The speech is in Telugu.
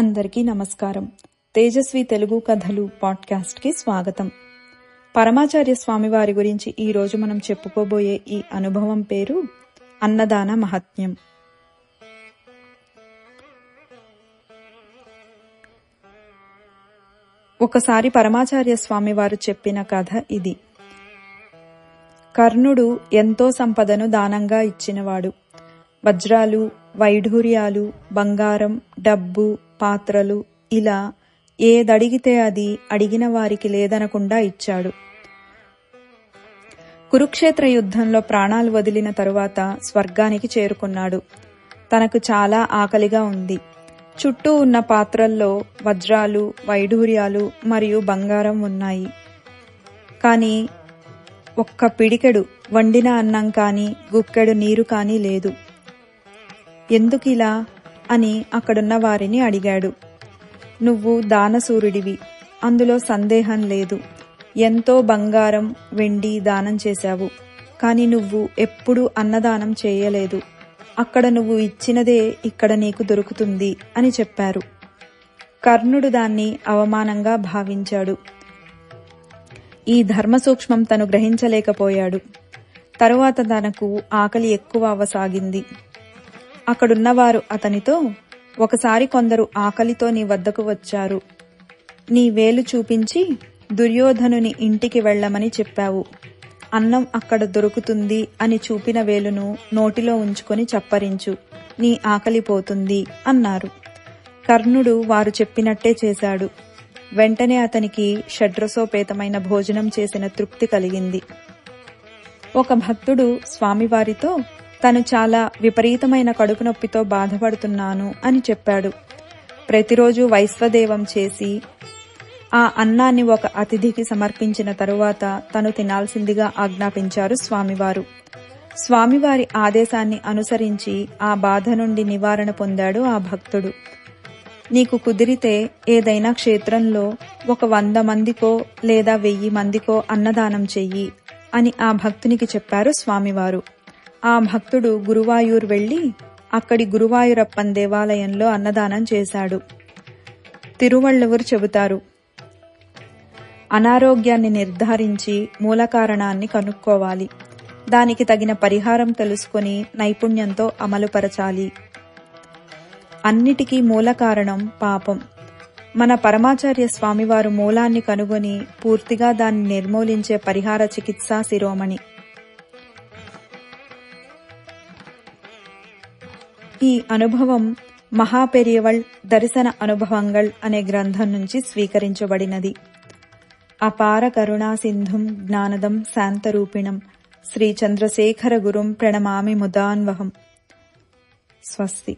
అందరికీ నమస్కారం. తేజస్వి తెలుగు కథలు పాడ్కాస్ట్కి స్వాగతం. పరమాచార్య స్వామివారి గురించి ఈరోజు మనం చెప్పుకోబోయే ఈ అనుభవం పేరు అన్నదాన మహాత్మ్యం. ఒకసారి పరమాచార్య స్వామివారు చెప్పిన కథ ఇది. కర్ణుడు ఎంతో సంపదను దానంగా ఇచ్చినవాడు. వజ్రాలు, వైఢూర్యాలు, బంగారం, డబ్బు, పాత్రలు ఇలా ఏదడిగితే అది అడిగిన వారికి లేదనకుండా ఇచ్చాడు. కురుక్షేత్ర యుద్ధంలో ప్రాణాలు వదిలిన తరువాత స్వర్గానికి చేరుకున్నాడు. తనకు చాలా ఆకలిగా ఉంది. చుట్టూ ఉన్న పాత్రల్లో వజ్రాలు, వైఢూర్యాలు మరియు బంగారం ఉన్నాయి. కానీ ఒక్క పిడికెడు వండిన అన్నం కానీ గుక్కెడు నీరు కానీ లేదు. ఎందుకిలా అని అక్కడున్న వారిని అడిగాడు. నువ్వు దానశూరుడివి, అందులో సందేహం లేదు. ఎంతో బంగారం, వెండి దానం చేశావు. కాని నువ్వు ఎప్పుడూ అన్నదానం చేయలేదు. అక్కడ నువ్వు ఇచ్చినదే ఇక్కడ నీకు దొరుకుతుంది అని చెప్పారు. కర్ణుడు దాన్ని అవమానంగా భావించాడు. ఈ ధర్మ సూక్ష్మం తను గ్రహించలేకపోయాడు. తరువాత తనకు ఆకలి ఎక్కువ అవ్వసాగింది. అక్కడున్నవారు అతనితో, ఒకసారి కొందరు ఆకలితో నీ వద్దకు వచ్చారు. నీ వేలు చూపించి దుర్యోధనుని ఇంటికి వెళ్ళమని చెప్పావు. అన్నం అక్కడ దొరుకుతుంది అని చూపిన వేలును నోటిలో ఉంచుకొని చప్పరించు, నీ ఆకలి పోతుంది అన్నారు. కర్ణుడు వారు చెప్పినట్టే చేశాడు. వెంటనే అతనికి షడ్రసోపేతమైన భోజనం చేసిన తృప్తి కలిగింది. ఒక భక్తుడు స్వామివారితో తను చాలా విపరీతమైన కడుపు నొప్పితో బాధపడుతున్నాను అని చెప్పాడు. ప్రతిరోజు వైశ్వదేవం చేసి ఆ అన్నాన్ని ఒక అతిథికి సమర్పించిన తరువాత తను తినాల్సిందిగా ఆజ్ఞాపించారు స్వామివారు. స్వామివారి ఆదేశాన్ని అనుసరించి ఆ బాధ నుండి నివారణ పొందాడు ఆ భక్తుడు. నీకు కుదిరితే ఏదైనా క్షేత్రంలో ఒక 100 మందికో లేదా 1000 మందికో అన్నదానం చెయ్యి అని ఆ భక్తునికి చెప్పారు స్వామివారు. ఆ భక్తుడు గురువాయూర్ వెళ్లి అక్కడి గురువాయూరప్పన్ దేవాలయంలో అన్నదానం చేశాడు. తిరువళ్ళువర్ చెబుతారు, అనారోగ్యాన్ని నిర్ధారించి మూల కారణాన్ని కనుక్కోవాలి. దానికి తగిన పరిహారం తెలుసుకొని నైపుణ్యంతో అమలుపరచాలి. అన్నిటికీ మూల కారణం పాపం. మన పరమాచార్య స్వామివారు మూలాన్ని కనుగొని పూర్తిగా దాన్ని నిర్మూలించే పరిహార చికిత్సా శిరోమణి. ఈ అనుభవం మహాపెరియవళ్ దర్శన అనుభవంగళ్ అనే గ్రంథం నుంచి స్వీకరించబడినది. అపార కరుణా సింధుం జ్ఞానదం శాంతరూపిణం శ్రీ చంద్రశేఖర గురుం ప్రణమామి ముదాన్వహం. స్వస్తి.